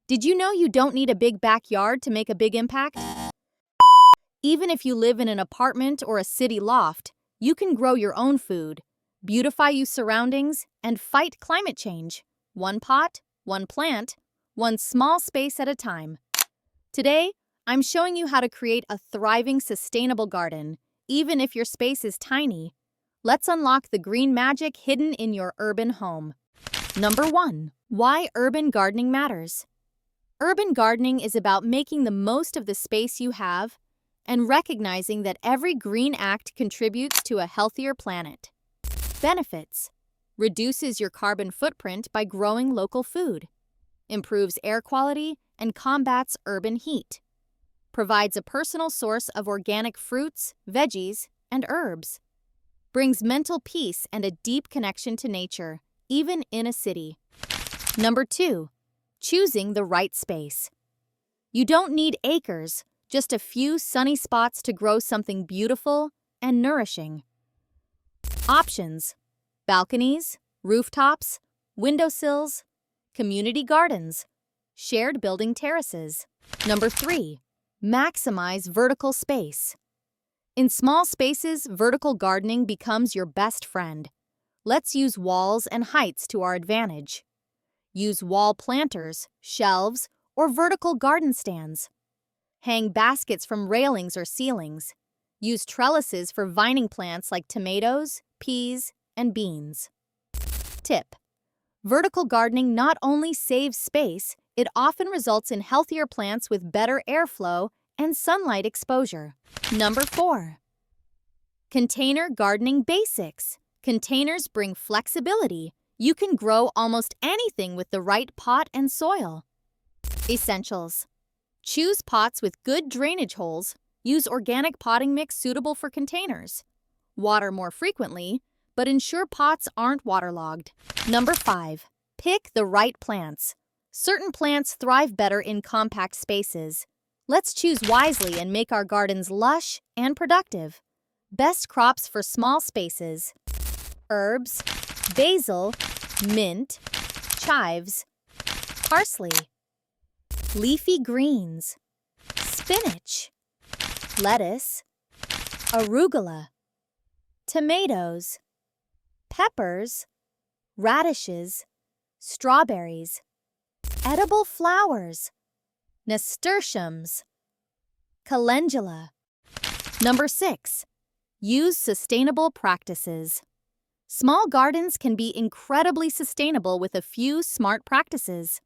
Did you know you don't need a big backyard to make a big impact? Even if you live in an apartment or a city loft, you can grow your own food, beautify your surroundings, and fight climate change. One pot, one plant, one small space at a time. Today, I'm showing you how to create a thriving, sustainable garden, even if your space is tiny. Let's unlock the green magic hidden in your urban home. Number 1. Why urban gardening matters. Urban gardening is about making the most of the space you have and recognizing that every green act contributes to a healthier planet. Benefits: reduces your carbon footprint by growing local food, improves air quality and combats urban heat, provides a personal source of organic fruits, veggies, and herbs, brings mental peace and a deep connection to nature, even in a city. Number 2. Choosing the right space. You don't need acres, just a few sunny spots to grow something beautiful and nourishing. Options: balconies, rooftops, windowsills, community gardens, shared building terraces. Number 3. Maximize vertical space. In small spaces, vertical gardening becomes your best friend. Let's use walls and heights to our advantage. Use wall planters, shelves, or vertical garden stands. Hang baskets from railings or ceilings. Use trellises for vining plants like tomatoes, peas, and beans. Tip: vertical gardening not only saves space, it often results in healthier plants with better airflow and sunlight exposure. Number 4. Container gardening basics. Containers bring flexibility. You can grow almost anything with the right pot and soil. Essentials: choose pots with good drainage holes. Use organic potting mix suitable for containers. Water more frequently, but ensure pots aren't waterlogged. Number 5. Pick the right plants. Certain plants thrive better in compact spaces. Let's choose wisely and make our gardens lush and productive. Best crops for small spaces: herbs, basil, mint, chives, parsley, leafy greens, spinach, lettuce, arugula, tomatoes, peppers, radishes, strawberries, edible flowers, nasturtiums, calendula. Number 6. Use sustainable practices. Small gardens can be incredibly sustainable with a few smart practices.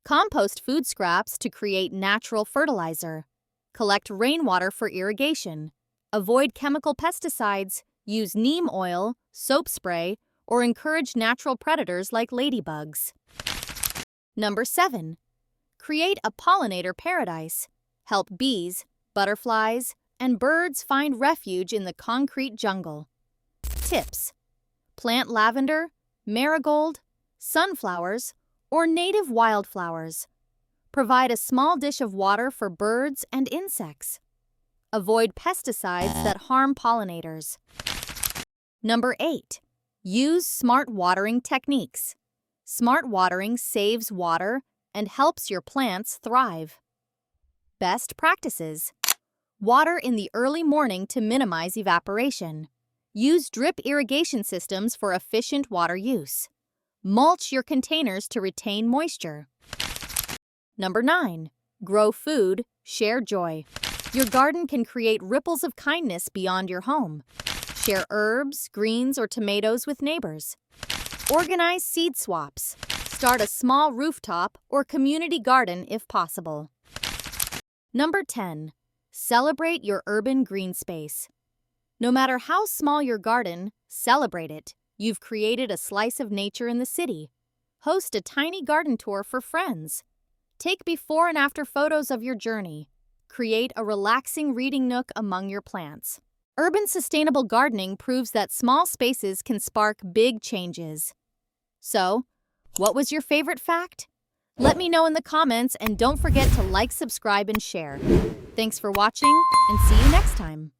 Compost food scraps to create natural fertilizer. Collect rainwater for irrigation. Avoid chemical pesticides. Use neem oil, soap spray, or encourage natural predators like ladybugs. Number 7. Create a pollinator paradise. Help bees, butterflies, and birds find refuge in the concrete jungle. Tips: plant lavender, marigold, sunflowers, or native wildflowers. Provide a small dish of water for birds and insects. Avoid pesticides that harm pollinators. Number 8. Use smart watering techniques. Smart watering saves water and helps your plants thrive. Best practices: water in the early morning to minimize evaporation. Use drip irrigation systems for efficient water use. Mulch your containers to retain moisture. Number 9. Grow food, share joy. Your garden can create ripples of kindness beyond your home. Share herbs, greens, or tomatoes with neighbors. Organize seed swaps. Start a small rooftop or community garden if possible. Number 10. Celebrate your urban green space. No matter how small your garden, celebrate it. You've created a slice of nature in the city. Host a tiny garden tour for friends. Take before and after photos of your journey. Create a relaxing reading nook among your plants. Urban sustainable gardening proves that small spaces can spark big changes. So, what was your favorite fact? Let me know in the comments, and don't forget to like, subscribe, and share. Thanks for watching, and see you next time.